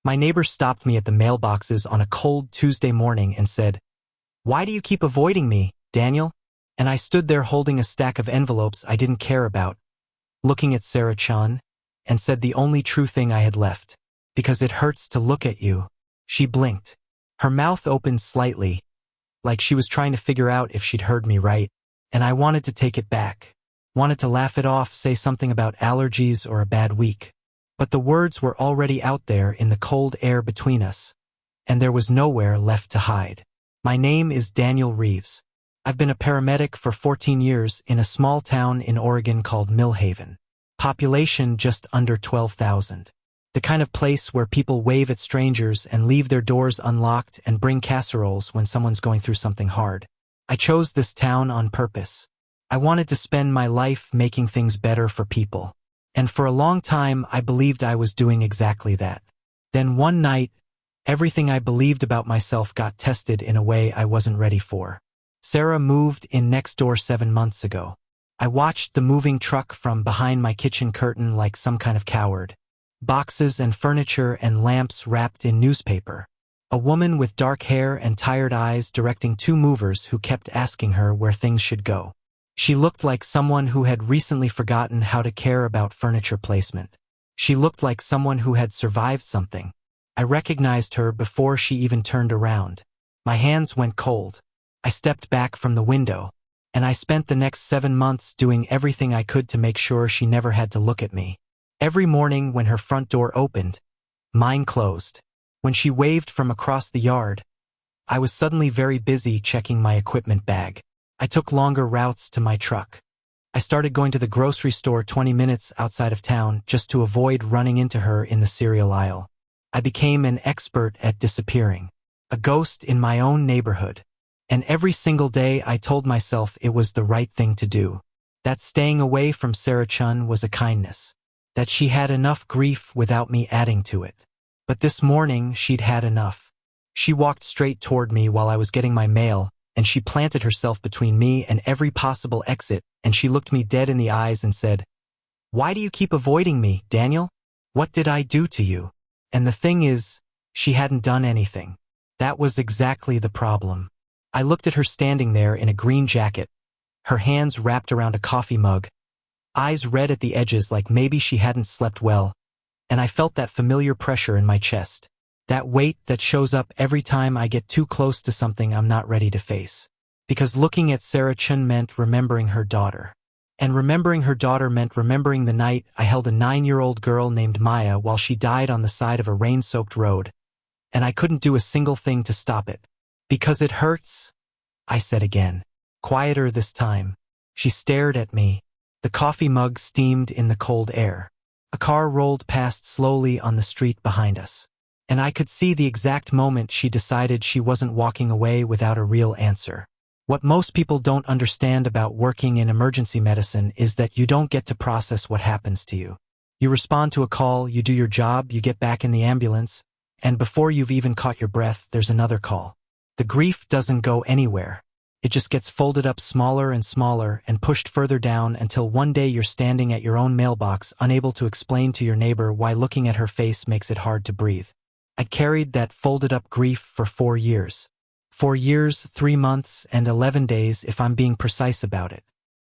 My neighbor stopped me at the mailboxes on a cold Tuesday morning and said, "Why do you keep avoiding me, Daniel?" And I stood there holding a stack of envelopes I didn't care about, looking at Sarah-chan, and said the only true thing I had left. "Because it hurts to look at you." She blinked. Her mouth opened slightly, like she was trying to figure out if she'd heard me right, and I wanted to take it back. Wanted to laugh it off, say something about allergies or a bad week. But the words were already out there in the cold air between us, and there was nowhere left to hide. My name is Daniel Reeves. I've been a paramedic for 14 years in a small town in Oregon called Millhaven. Population just under 12,000. The kind of place where people wave at strangers and leave their doors unlocked and bring casseroles when someone's going through something hard. I chose this town on purpose. I wanted to spend my life making things better for people. And for a long time, I believed I was doing exactly that. Then one night, everything I believed about myself got tested in a way I wasn't ready for. Sarah moved in next door 7 months ago. I watched the moving truck from behind my kitchen curtain like some kind of coward. Boxes and furniture and lamps wrapped in newspaper. A woman with dark hair and tired eyes directing 2 movers who kept asking her where things should go. She looked like someone who had recently forgotten how to care about furniture placement. She looked like someone who had survived something. I recognized her before she even turned around. My hands went cold. I stepped back from the window, and I spent the next 7 months doing everything I could to make sure she never had to look at me. Every morning when her front door opened, mine closed. When she waved from across the yard, I was suddenly very busy checking my equipment bag. I took longer routes to my truck. I started going to the grocery store 20 minutes outside of town just to avoid running into her in the cereal aisle. I became an expert at disappearing, a ghost in my own neighborhood. And every single day I told myself it was the right thing to do. That staying away from Sarah-chan was a kindness. That she had enough grief without me adding to it. But this morning she'd had enough. She walked straight toward me while I was getting my mail, and she planted herself between me and every possible exit, and she looked me dead in the eyes and said, "Why do you keep avoiding me, Daniel? What did I do to you?" And the thing is, she hadn't done anything. That was exactly the problem. I looked at her standing there in a green jacket, her hands wrapped around a coffee mug, eyes red at the edges like maybe she hadn't slept well, and I felt that familiar pressure in my chest. That weight that shows up every time I get too close to something I'm not ready to face. Because looking at Sarah-chan meant remembering her daughter. And remembering her daughter meant remembering the night I held a 9-year-old girl named Maya while she died on the side of a rain-soaked road. And I couldn't do a single thing to stop it. "Because it hurts," I said again. Quieter this time. She stared at me. The coffee mug steamed in the cold air. A car rolled past slowly on the street behind us. And I could see the exact moment she decided she wasn't walking away without a real answer. What most people don't understand about working in emergency medicine is that you don't get to process what happens to you. You respond to a call, you do your job, you get back in the ambulance, and before you've even caught your breath, there's another call. The grief doesn't go anywhere. It just gets folded up smaller and smaller and pushed further down until one day you're standing at your own mailbox, unable to explain to your neighbor why looking at her face makes it hard to breathe. I carried that folded-up grief for 4 years. 4 years, 3 months, and 11 days if I'm being precise about it.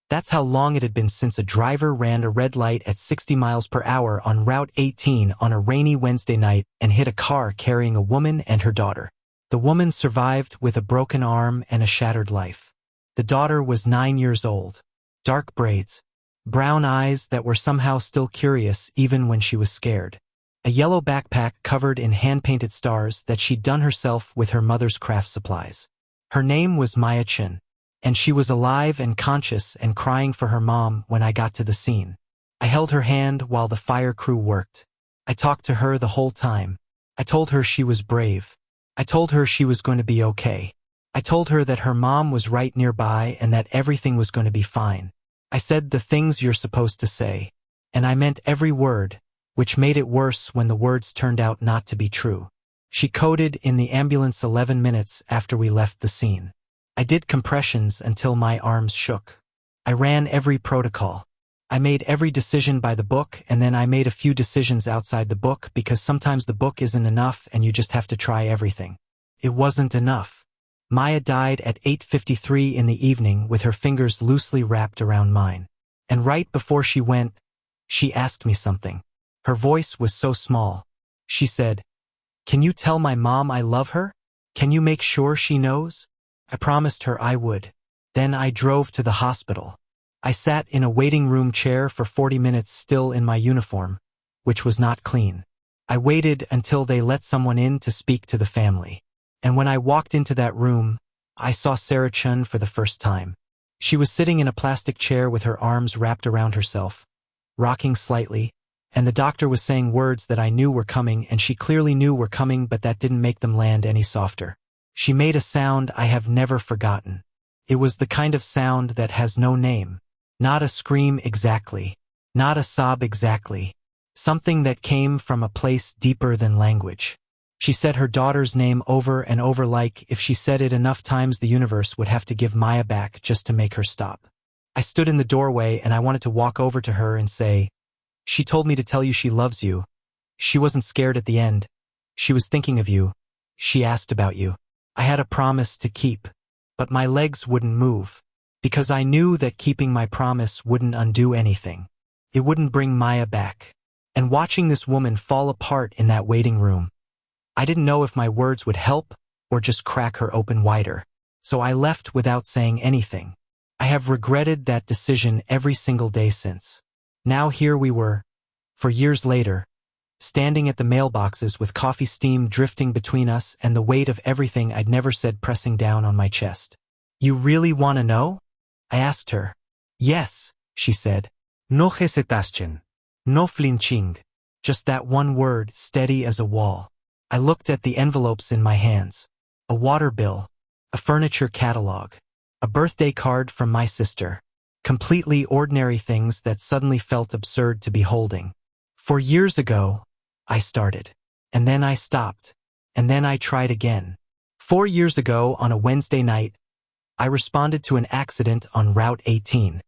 That's how long it had been since a driver ran a red light at 60 miles per hour on Route 18 on a rainy Wednesday night and hit a car carrying a woman and her daughter. The woman survived with a broken arm and a shattered life. The daughter was 9 years old. Dark braids. Brown eyes that were somehow still curious even when she was scared. A yellow backpack covered in hand-painted stars that she'd done herself with her mother's craft supplies. Her name was Maya Chin, and she was alive and conscious and crying for her mom when I got to the scene. I held her hand while the fire crew worked. I talked to her the whole time. I told her she was brave. I told her she was going to be okay. I told her that her mom was right nearby and that everything was going to be fine. I said the things you're supposed to say, and I meant every word, which made it worse when the words turned out not to be true. She coded in the ambulance 11 minutes after we left the scene. I did compressions until my arms shook. I ran every protocol. I made every decision by the book, and then I made a few decisions outside the book because sometimes the book isn't enough and you just have to try everything. It wasn't enough. Maya died at 8:53 in the evening with her fingers loosely wrapped around mine. And right before she went, she asked me something. Her voice was so small. She said, "Can you tell my mom I love her? Can you make sure she knows?" I promised her I would. Then I drove to the hospital. I sat in a waiting room chair for 40 minutes still in my uniform, which was not clean. I waited until they let someone in to speak to the family. And when I walked into that room, I saw Sarah Chun for the first time. She was sitting in a plastic chair with her arms wrapped around herself, rocking slightly, and the doctor was saying words that I knew were coming, and she clearly knew were coming, but that didn't make them land any softer. She made a sound I have never forgotten. It was the kind of sound that has no name. Not a scream exactly. Not a sob exactly. Something that came from a place deeper than language. She said her daughter's name over and over, like if she said it enough times the universe would have to give Maya back just to make her stop. I stood in the doorway and I wanted to walk over to her and say, "She told me to tell you she loves you. She wasn't scared at the end. She was thinking of you. She asked about you." I had a promise to keep, but my legs wouldn't move, because I knew that keeping my promise wouldn't undo anything. It wouldn't bring Maya back. And watching this woman fall apart in that waiting room, I didn't know if my words would help or just crack her open wider. So I left without saying anything. I have regretted that decision every single day since. Now here we were, for years later, standing at the mailboxes with coffee steam drifting between us and the weight of everything I'd never said pressing down on my chest. "You really want to know?" I asked her. "Yes," she said. "No hesitación. No flinching." Just that one word, steady as a wall. I looked at the envelopes in my hands. A water bill, a furniture catalog, a birthday card from my sister. Completely ordinary things that suddenly felt absurd to be holding. 4 years ago, I started. And then I stopped. And then I tried again. 4 years ago, on a Wednesday night, I responded to an accident on Route 18.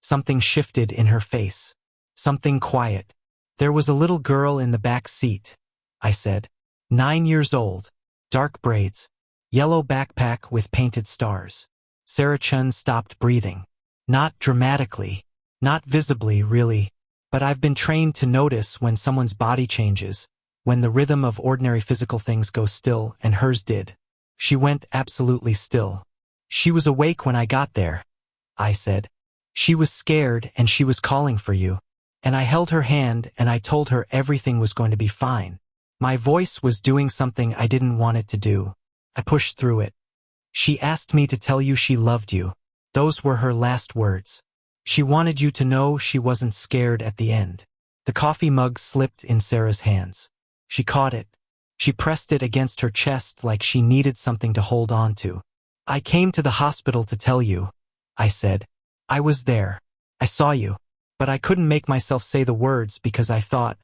Something shifted in her face. Something quiet. "There was a little girl in the back seat," I said. 9 years old, dark braids, yellow backpack with painted stars. Sarah Chun stopped breathing. Not dramatically, not visibly, really, but I've been trained to notice when someone's body changes, when the rhythm of ordinary physical things goes still, and hers did. She went absolutely still. "She was awake when I got there," I said. "She was scared and she was calling for you." And I held her hand and I told her everything was going to be fine. My voice was doing something I didn't want it to do. I pushed through it. "She asked me to tell you she loved you." Those were her last words. She wanted you to know she wasn't scared at the end. The coffee mug slipped in Sarah's hands. She caught it. She pressed it against her chest like she needed something to hold on to. "I came to the hospital to tell you," I said. "I was there. I saw you. But I couldn't make myself say the words because I thought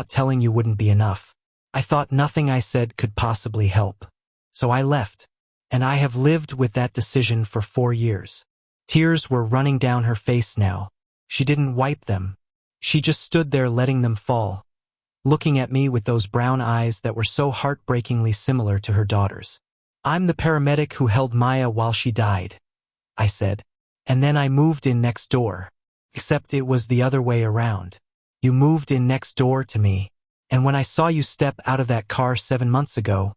telling you wouldn't be enough. I thought nothing I said could possibly help. So I left. And I have lived with that decision for 4 years. Tears were running down her face now. She didn't wipe them. She just stood there letting them fall, looking at me with those brown eyes that were so heartbreakingly similar to her daughter's. "I'm the paramedic who held Maya while she died," I said. "And then I moved in next door. Except it was the other way around. You moved in next door to me. And when I saw you step out of that car 7 months ago,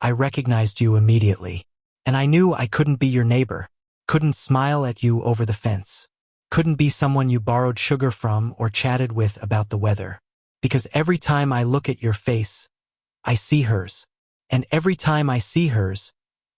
I recognized you immediately. And I knew I couldn't be your neighbor, couldn't smile at you over the fence, couldn't be someone you borrowed sugar from or chatted with about the weather. Because every time I look at your face, I see hers. And every time I see hers,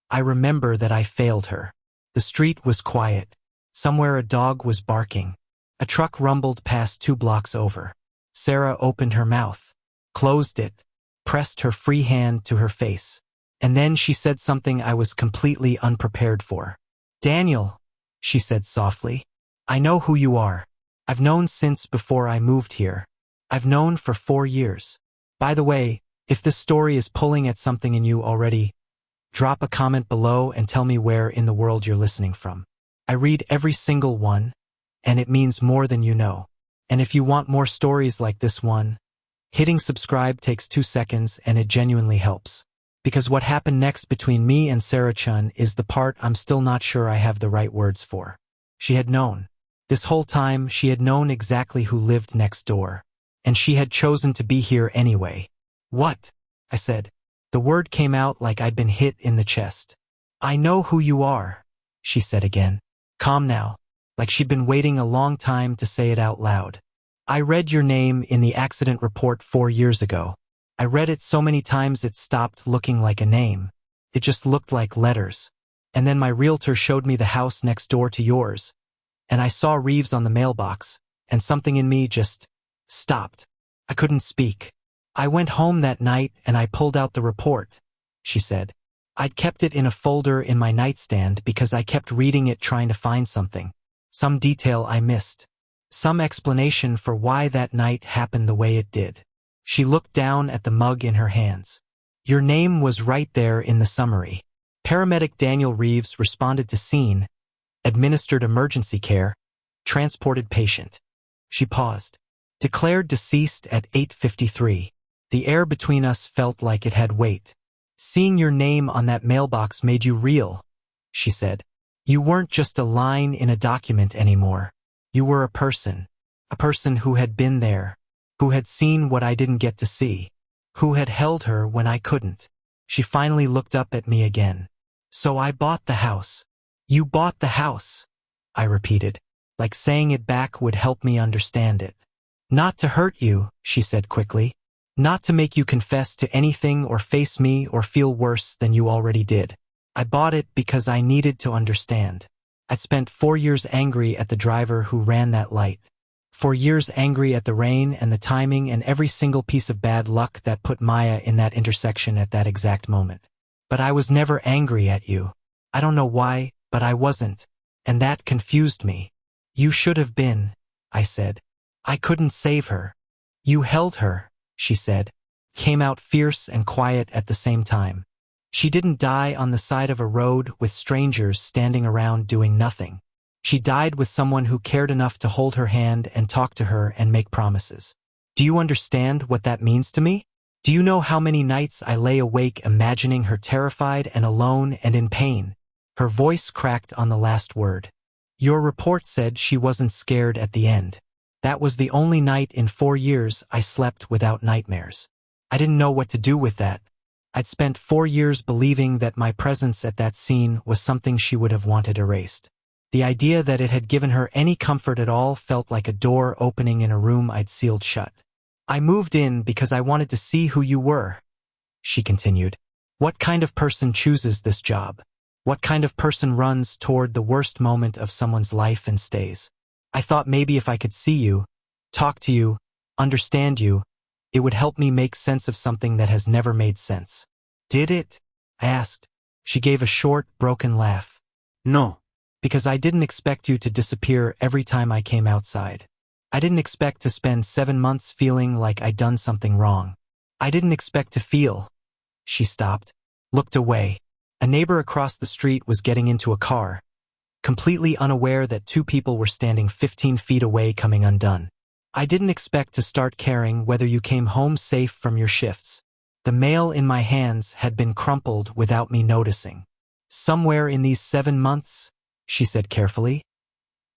I remember that I failed her." The street was quiet. Somewhere a dog was barking. A truck rumbled past 2 blocks over. Sarah opened her mouth, closed it, pressed her free hand to her face. And then she said something I was completely unprepared for. "Daniel," she said softly, "I know who you are. I've known since before I moved here. I've known for 4 years. By the way, if this story is pulling at something in you already, drop a comment below and tell me where in the world you're listening from. I read every single one, and it means more than you know. And if you want more stories like this one, hitting subscribe takes 2 seconds and it genuinely helps. Because what happened next between me and Sarah Chun is the part I'm still not sure I have the right words for. She had known. This whole time, she had known exactly who lived next door. And she had chosen to be here anyway. What? I said. The word came out like I'd been hit in the chest. I know who you are, she said again. Calm now, like she'd been waiting a long time to say it out loud. I read your name in the accident report 4 years ago. I read it so many times it stopped looking like a name. It just looked like letters. And then my realtor showed me the house next door to yours. And I saw Reeves on the mailbox, and something in me just stopped. I couldn't speak. I went home that night and I pulled out the report, she said. I'd kept it in a folder in my nightstand because I kept reading it trying to find something. Some detail I missed. Some explanation for why that night happened the way it did. She looked down at the mug in her hands. Your name was right there in the summary. Paramedic Daniel Reeves responded to scene, administered emergency care, transported patient. She paused. Declared deceased at 8:53. The air between us felt like it had weight. Seeing your name on that mailbox made you real, she said. You weren't just a line in a document anymore. You were a person who had been there, who had seen what I didn't get to see, who had held her when I couldn't. She finally looked up at me again. So I bought the house. You bought the house, I repeated, like saying it back would help me understand it. Not to hurt you, she said quickly. Not to make you confess to anything or face me or feel worse than you already did. I bought it because I needed to understand. I'd spent 4 years angry at the driver who ran that light. 4 years angry at the rain and the timing and every single piece of bad luck that put Maya in that intersection at that exact moment. But I was never angry at you. I don't know why, but I wasn't. And that confused me. You should have been, I said. I couldn't save her. You held her, she said, came out fierce and quiet at the same time. She didn't die on the side of a road with strangers standing around doing nothing. She died with someone who cared enough to hold her hand and talk to her and make promises. Do you understand what that means to me? Do you know how many nights I lay awake imagining her terrified and alone and in pain? Her voice cracked on the last word. Your report said she wasn't scared at the end. That was the only night in 4 years I slept without nightmares. I didn't know what to do with that. I'd spent 4 years believing that my presence at that scene was something she would have wanted erased. The idea that it had given her any comfort at all felt like a door opening in a room I'd sealed shut. I moved in because I wanted to see who you were, she continued. What kind of person chooses this job? What kind of person runs toward the worst moment of someone's life and stays? I thought maybe if I could see you, talk to you, understand you, it would help me make sense of something that has never made sense. Did it? I asked. She gave a short, broken laugh. No. Because I didn't expect you to disappear every time I came outside. I didn't expect to spend 7 months feeling like I'd done something wrong. I didn't expect to feel. She stopped, looked away. A neighbor across the street was getting into a car, completely unaware that 2 people were standing 15 feet away coming undone. I didn't expect to start caring whether you came home safe from your shifts. The mail in my hands had been crumpled without me noticing. Somewhere in these 7 months, she said carefully,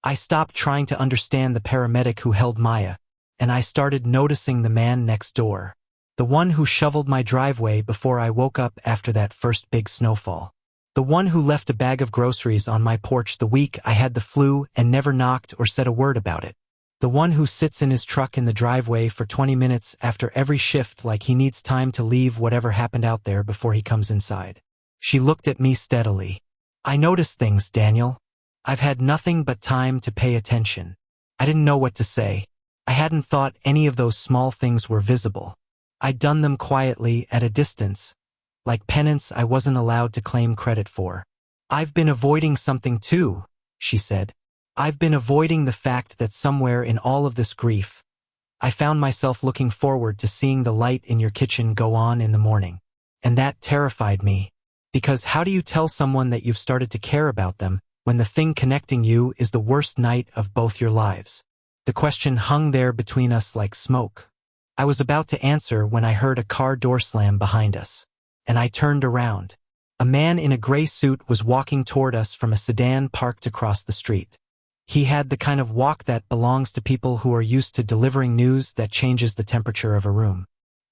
I stopped trying to understand the paramedic who held Maya, and I started noticing the man next door. The one who shoveled my driveway before I woke up after that first big snowfall. The one who left a bag of groceries on my porch the week I had the flu and never knocked or said a word about it. The one who sits in his truck in the driveway for 20 minutes after every shift like he needs time to leave whatever happened out there before he comes inside. She looked at me steadily. I noticed things, Daniel. I've had nothing but time to pay attention. I didn't know what to say. I hadn't thought any of those small things were visible. I'd done them quietly at a distance, like penance I wasn't allowed to claim credit for. I've been avoiding something too, she said. I've been avoiding the fact that somewhere in all of this grief, I found myself looking forward to seeing the light in your kitchen go on in the morning. And that terrified me, because how do you tell someone that you've started to care about them when the thing connecting you is the worst night of both your lives? The question hung there between us like smoke. I was about to answer when I heard a car door slam behind us. And I turned around. A man in a gray suit was walking toward us from a sedan parked across the street. He had the kind of walk that belongs to people who are used to delivering news that changes the temperature of a room.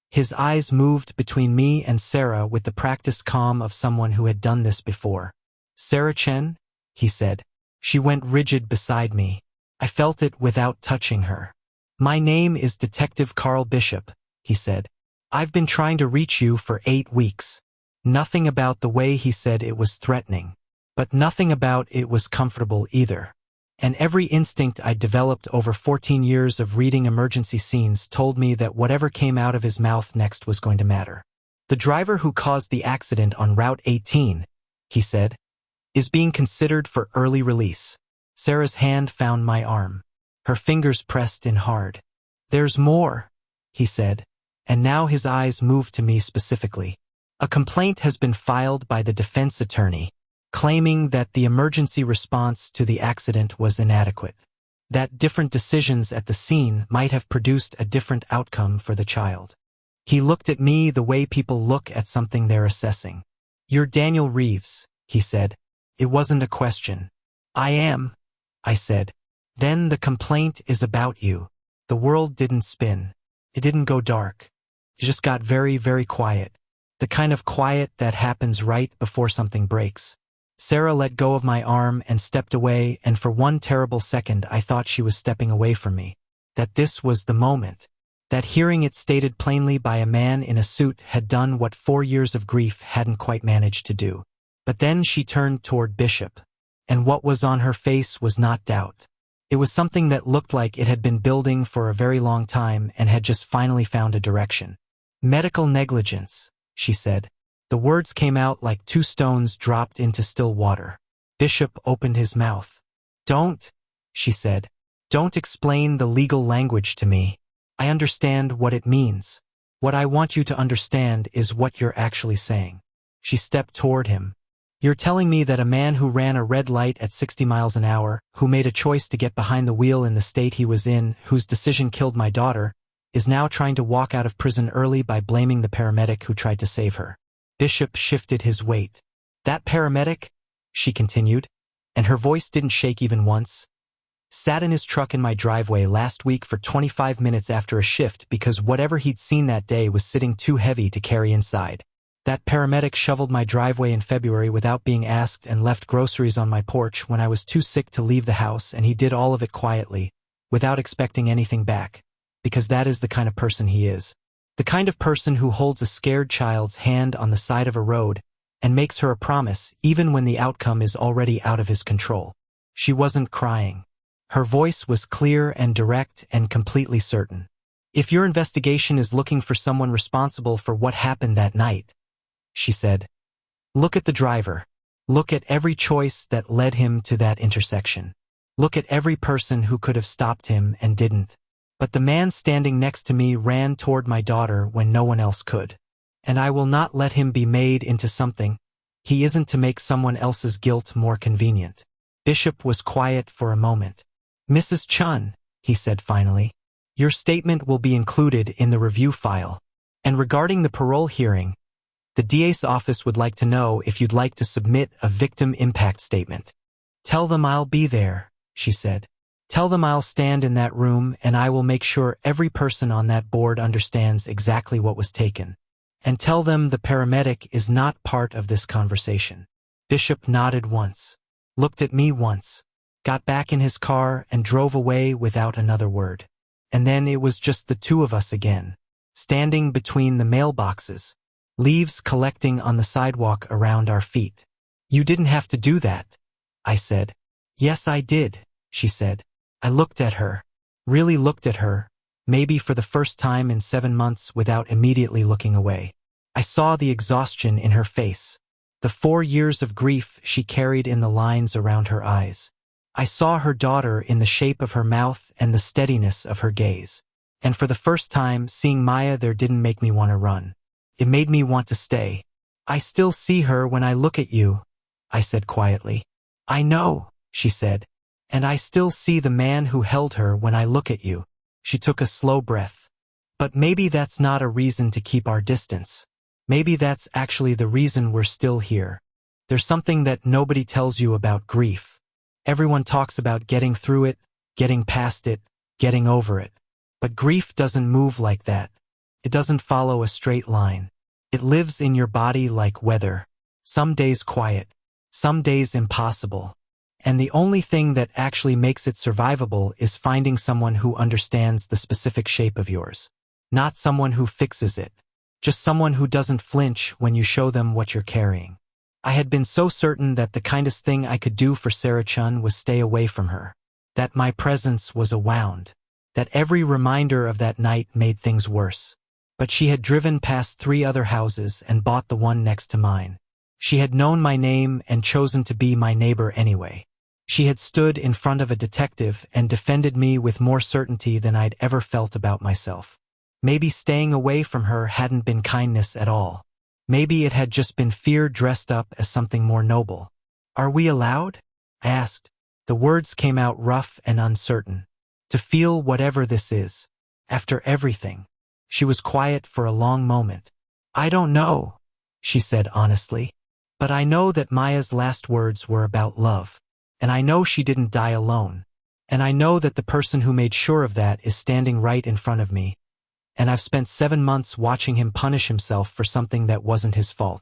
His eyes moved between me and Sarah with the practiced calm of someone who had done this before. "Sarah Chen?" he said. She went rigid beside me. I felt it without touching her. "My name is Detective Carl Bishop," he said. "I've been trying to reach you for 8 weeks. Nothing about the way he said it was threatening. But nothing about it was comfortable either. And every instinct I'd developed over 14 years of reading emergency scenes told me that whatever came out of his mouth next was going to matter. "The driver who caused the accident on Route 18, he said, is being considered for early release." Sarah's hand found my arm. Her fingers pressed in hard. "There's more," he said, and now his eyes moved to me specifically. "A complaint has been filed by the defense attorney, claiming that the emergency response to the accident was inadequate, that different decisions at the scene might have produced a different outcome for the child." He looked at me the way people look at something they're assessing. "You're Daniel Reeves," he said. It wasn't a question. "I am," I said. "Then the complaint is about you." The world didn't spin. It didn't go dark. It just got very, very quiet. The kind of quiet that happens right before something breaks. Sarah let go of my arm and stepped away, and for one terrible second I thought she was stepping away from me. That this was the moment. That hearing it stated plainly by a man in a suit had done what 4 years of grief hadn't quite managed to do. But then she turned toward Bishop. And what was on her face was not doubt. It was something that looked like it had been building for a very long time and had just finally found a direction. "Medical negligence," she said. The words came out like 2 stones dropped into still water. Bishop opened his mouth. "Don't," she said. "Don't explain the legal language to me. I understand what it means. What I want you to understand is what you're actually saying." She stepped toward him. "You're telling me that a man who ran a red light at 60 miles an hour, who made a choice to get behind the wheel in the state he was in, whose decision killed my daughter, is now trying to walk out of prison early by blaming the paramedic who tried to save her." Bishop shifted his weight. "That paramedic," she continued, and her voice didn't shake even once, "sat in his truck in my driveway last week for 25 minutes after a shift because whatever he'd seen that day was sitting too heavy to carry inside. That paramedic shoveled my driveway in February without being asked and left groceries on my porch when I was too sick to leave the house, and he did all of it quietly, without expecting anything back, because that is the kind of person he is. The kind of person who holds a scared child's hand on the side of a road and makes her a promise even when the outcome is already out of his control." She wasn't crying. Her voice was clear and direct and completely certain. "If your investigation is looking for someone responsible for what happened that night," she said, "look at the driver. Look at every choice that led him to that intersection. Look at every person who could have stopped him and didn't. But the man standing next to me ran toward my daughter when no one else could. And I will not let him be made into something he isn't to make someone else's guilt more convenient." Bishop was quiet for a moment. "Mrs. Chun," he said finally, "your statement will be included in the review file. And regarding the parole hearing, the DA's office would like to know if you'd like to submit a victim impact statement." "Tell them I'll be there," she said. "Tell them I'll stand in that room and I will make sure every person on that board understands exactly what was taken. And tell them the paramedic is not part of this conversation." Bishop nodded once, looked at me once, got back in his car and drove away without another word. And then it was just the 2 of us again, standing between the mailboxes, leaves collecting on the sidewalk around our feet. "You didn't have to do that," I said. "Yes, I did," she said. I looked at her, really looked at her, maybe for the first time in 7 months without immediately looking away. I saw the exhaustion in her face, the 4 years of grief she carried in the lines around her eyes. I saw her daughter in the shape of her mouth and the steadiness of her gaze. And for the first time, seeing Maya there didn't make me want to run. It made me want to stay. "I still see her when I look at you," I said quietly. I know, she said, and I still see the man who held her when I look at you. She took a slow breath. But maybe that's not a reason to keep our distance. Maybe that's actually the reason we're still here. There's something that nobody tells you about grief. Everyone talks about getting through it, getting past it, getting over it. But grief doesn't move like that. It doesn't follow a straight line. It lives in your body like weather. Some days quiet, some days impossible. And the only thing that actually makes it survivable is finding someone who understands the specific shape of yours. Not someone who fixes it. Just someone who doesn't flinch when you show them what you're carrying. I had been so certain that the kindest thing I could do for Sarah Chun was stay away from her. That my presence was a wound. That every reminder of that night made things worse. But she had driven past 3 other houses and bought the one next to mine. She had known my name and chosen to be my neighbor anyway. She had stood in front of a detective and defended me with more certainty than I'd ever felt about myself. Maybe staying away from her hadn't been kindness at all. Maybe it had just been fear dressed up as something more noble. Are we allowed? I asked. The words came out rough and uncertain. To feel whatever this is. After everything. She was quiet for a long moment. I don't know, she said honestly. But I know that Maya's last words were about love. And I know she didn't die alone. And I know that the person who made sure of that is standing right in front of me. And I've spent 7 months watching him punish himself for something that wasn't his fault.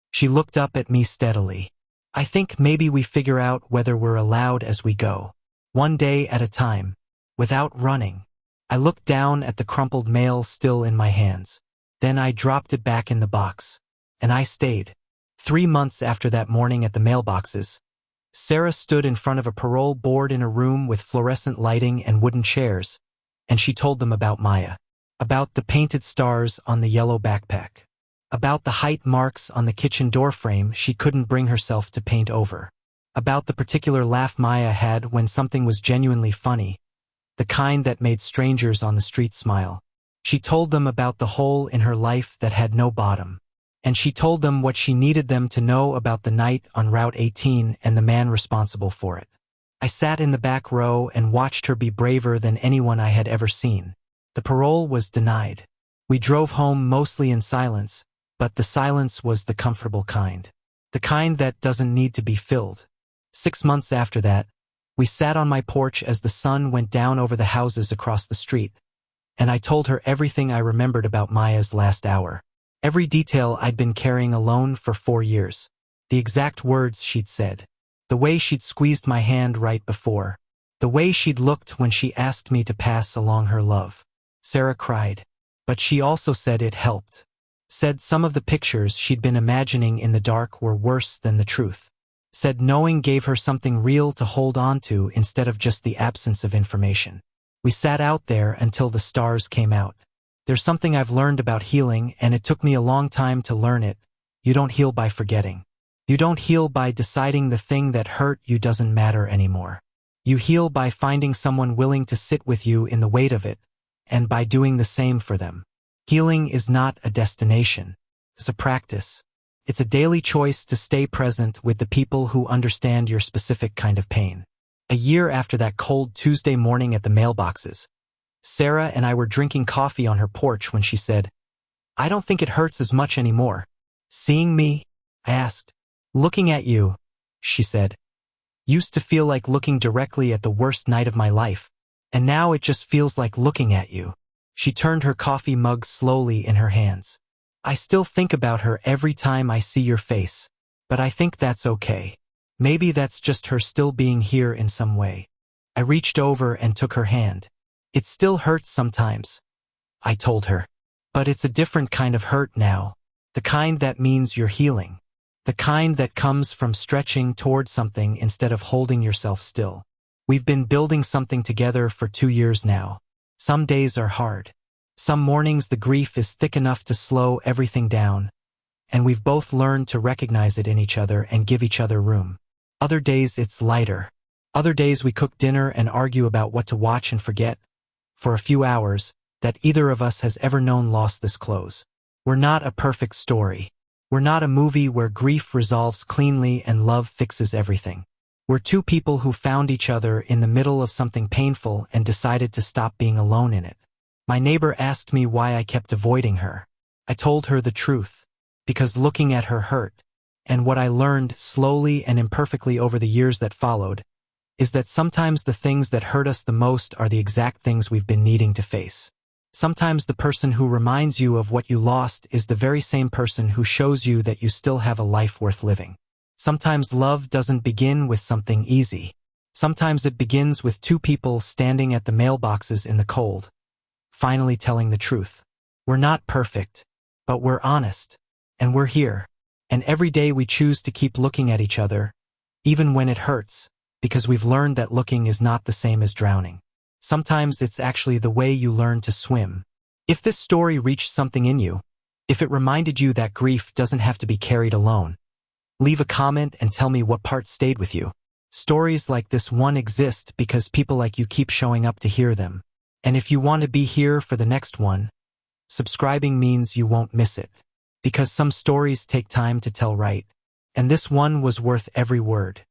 She looked up at me steadily. I think maybe we figure out whether we're allowed as we go. One day at a time. Without running. I looked down at the crumpled mail still in my hands. Then I dropped it back in the box. And I stayed. 3 months after that morning at the mailboxes, Sarah stood in front of a parole board in a room with fluorescent lighting and wooden chairs, and she told them about Maya. About the painted stars on the yellow backpack. About the height marks on the kitchen door frame she couldn't bring herself to paint over. About the particular laugh Maya had when something was genuinely funny. The kind that made strangers on the street smile. She told them about the hole in her life that had no bottom. And she told them what she needed them to know about the night on Route 18 and the man responsible for it. I sat in the back row and watched her be braver than anyone I had ever seen. The parole was denied. We drove home mostly in silence, but the silence was the comfortable kind. The kind that doesn't need to be filled. 6 months after that, we sat on my porch as the sun went down over the houses across the street, and I told her everything I remembered about Maya's last hour. Every detail I'd been carrying alone for 4 years. The exact words she'd said. The way she'd squeezed my hand right before. The way she'd looked when she asked me to pass along her love. Sarah cried. But she also said it helped. Said some of the pictures she'd been imagining in the dark were worse than the truth. Said knowing gave her something real to hold on to instead of just the absence of information. We sat out there until the stars came out. There's something I've learned about healing, and it took me a long time to learn it. You don't heal by forgetting. You don't heal by deciding the thing that hurt you doesn't matter anymore. You heal by finding someone willing to sit with you in the weight of it, and by doing the same for them. Healing is not a destination. It's a practice. It's a daily choice to stay present with the people who understand your specific kind of pain. A year after that cold Tuesday morning at the mailboxes, Sarah and I were drinking coffee on her porch when she said, "I don't think it hurts as much anymore." "Seeing me?" I asked. "Looking at you," she said. "Used to feel like looking directly at the worst night of my life, and now it just feels like looking at you." She turned her coffee mug slowly in her hands. "I still think about her every time I see your face, but I think that's okay. Maybe that's just her still being here in some way." I reached over and took her hand. "It still hurts sometimes," I told her. "But it's a different kind of hurt now. The kind that means you're healing. The kind that comes from stretching toward something instead of holding yourself still. We've been building something together for 2 years now. Some days are hard. Some mornings the grief is thick enough to slow everything down, and we've both learned to recognize it in each other and give each other room. Other days it's lighter. Other days we cook dinner and argue about what to watch and forget, for a few hours, that either of us has ever known lost this close. We're not a perfect story. We're not a movie where grief resolves cleanly and love fixes everything. We're two people who found each other in the middle of something painful and decided to stop being alone in it. My neighbor asked me why I kept avoiding her. I told her the truth, because looking at her hurt, and what I learned slowly and imperfectly over the years that followed, is that sometimes the things that hurt us the most are the exact things we've been needing to face. Sometimes the person who reminds you of what you lost is the very same person who shows you that you still have a life worth living. Sometimes love doesn't begin with something easy. Sometimes it begins with two people standing at the mailboxes in the cold, finally telling the truth. We're not perfect, but we're honest, and we're here. And every day we choose to keep looking at each other, even when it hurts, because we've learned that looking is not the same as drowning. Sometimes it's actually the way you learn to swim. If this story reached something in you, if it reminded you that grief doesn't have to be carried alone, leave a comment and tell me what part stayed with you. Stories like this one exist because people like you keep showing up to hear them. And if you want to be here for the next one, subscribing means you won't miss it. Because some stories take time to tell right. And this one was worth every word.